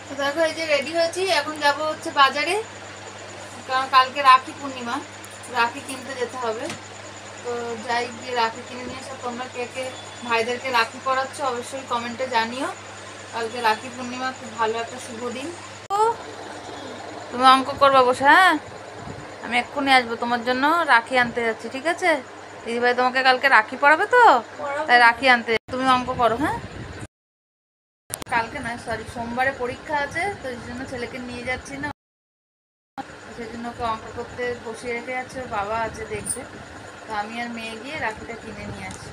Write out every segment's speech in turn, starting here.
তো দেখো এই যে রেডি হয়েছি, এখন যাব হচ্ছে বাজারে, কারণ কালকে রাখি পূর্ণিমা, রাখি কিনতে যেতে হবে। তো যাই গিয়ে রাখি কিনে নিয়ে এসে, তোমরা কে কে ভাইদেরকে রাখি পরাচ্ছ অবশ্যই কমেন্টে জানিও। কালকে রাখি পূর্ণিমা, খুব ভালো একটা শুভ দিন। তুমি অঙ্ক করবা বসে, হ্যাঁ আমি এক্ষুনি আসবো, তোমার জন্য রাখি আনতে যাচ্ছি, ঠিক আছে? দিদিভাই তোমাকে কালকে রাখি পরাবে তো, তাই রাখি আনতে, তুমি অঙ্ক করো। হ্যাঁ, কালকে নয়, সরি, সোমবারে পরীক্ষা আছে, তো এই জন্য ছেলেকে নিয়ে যাচ্ছি না, সেই জন্য ওকে অঙ্ক করতে বসিয়ে রেখে যাচ্ছে, ওর বাবা আছে দেখবে। তো আমি আর মেয়ে গিয়ে রাখিটা কিনে নিয়ে আসি।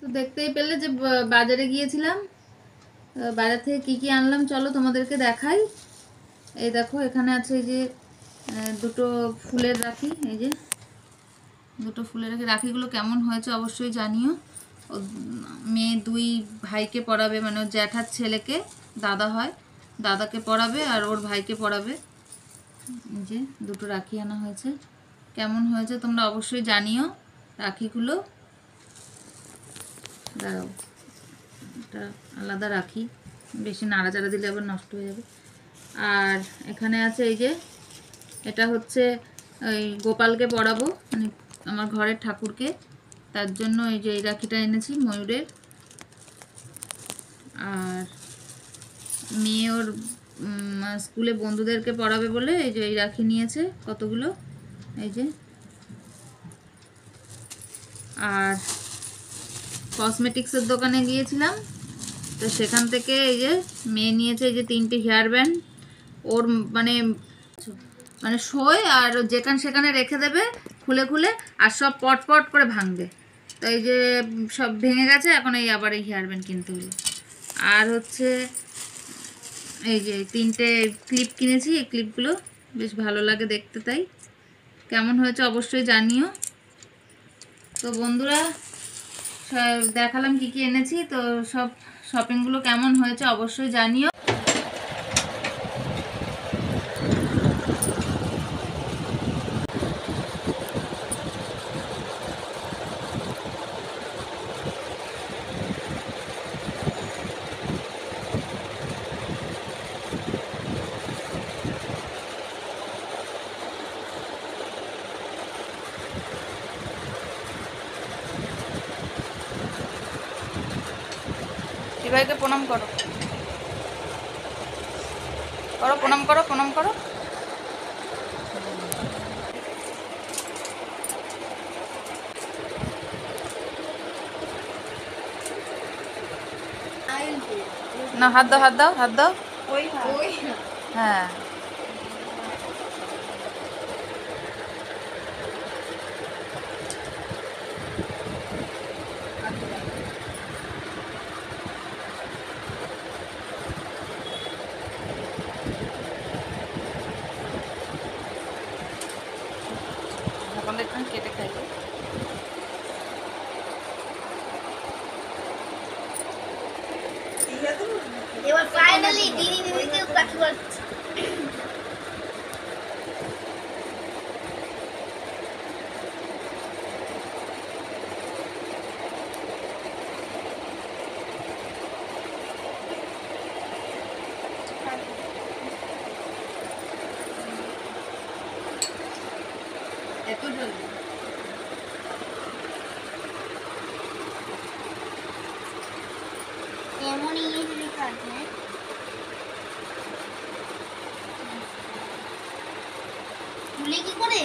তো দেখতেই পেলে যে বাজারে গিয়েছিলাম, বাজার থেকে কি কি আনলাম চলো তোমাদেরকে দেখাই। এই দেখো এখানে আছে এই যে দুটো ফুলের রাখি, এই যে দুটো ফুলের রাখি। রাখিগুলো কেমন হয়েছে অবশ্যই জানিও। ও মেয়ে দুই ভাইকে পড়াবে, মানে ওর জ্যাঠার ছেলেকে, দাদা হয়, দাদাকে পড়াবে আর ওর ভাইকে পড়াবে। এই যে দুটো রাখি আনা হয়েছে, কেমন হয়েছে তোমরা অবশ্যই জানিও রাখিগুলো। দাঁড়াও, এটা আলাদা রাখি, বেশি নাড়াচাড়া দিলে আবার নষ্ট হয়ে যাবে। আর এখানে আছে এই যে, এটা হচ্ছে ওই গোপালকে পড়াবো, মানে আমার ঘরের ঠাকুরকে, তার জন্য এই যে এই রাখিটা এনেছি ময়ূরের। আর মেয়ে ওর স্কুলে বন্ধুদেরকে পড়াবে বলে এই যে এই রাখি নিয়েছে কতগুলো, এই যে। আর কসমেটিক্সের দোকানে গিয়েছিলাম, তো সেখান থেকে এই যে মেয়ে নিয়েছে এই যে 3টে হেয়ার ব্যান্ড। ওর মানে মানে শোয় আর যেখানে সেখানে রেখে দেবে খুলে খুলে, আর সব পট পট করে ভাঙবে। তো এই যে সব ভেঙে গেছে, এখন এই আবার এই হেয়ার ব্যান্ড কিনতে হলো। আর হচ্ছে এই যে 3টে ক্লিপ কিনেছি, এই ক্লিপগুলো বেশ ভালো লাগে দেখতে, তাই কেমন হয়েছে অবশ্যই জানিও। তো বন্ধুরা দেখালাম কি কি এনেছি, তো সব শপিংগুলো কেমন হয়েছে অবশ্যই জানিও। ভাইকে প্রণাম করো, করো প্রণাম করো, প্রণাম করো। না হাত দাও, হাত দাও, হাত দাও, হ্যাঁ। কেটে খাইবে। এবার ফাইনালি দিদি দিদিকে রাখি পড়াচ্ছে। এত জলদি এমন ইংলিশ লেখা আছে, তুলে কি করে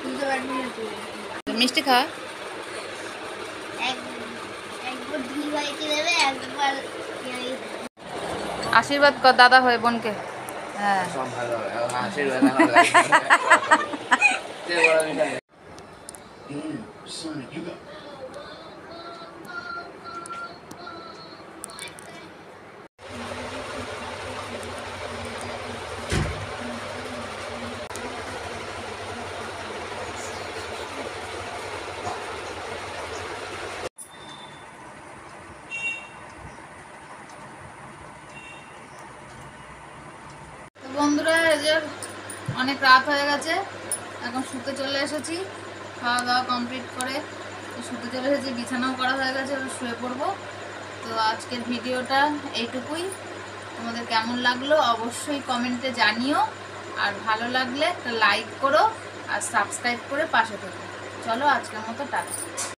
তুলতে পারবি না তুই। মিষ্টি খা। একবার দুই ভাইকে দেবে, একবার আশীর্বাদ কর দাদা হয়ে বোনকে। হ্যাঁ আশীর্বাদ বন্ধুরা, এই যে অনেক রাত হয়ে গেছে, এখন শুতে চলে এসেছি। খাওয়া দাওয়া কমপ্লিট করে শুতে চলে এসেছি, বিছানাও করা হয়ে গেছে, এবার শুয়ে পড়বো। তো আজকের ভিডিওটা এইটুকুই। তোমাদের কেমন লাগলো অবশ্যই কমেন্টে জানিও, আর ভালো লাগলে একটা লাইক করো আর সাবস্ক্রাইব করে পাশে থেকো। চলো আজকের মতো টাটা।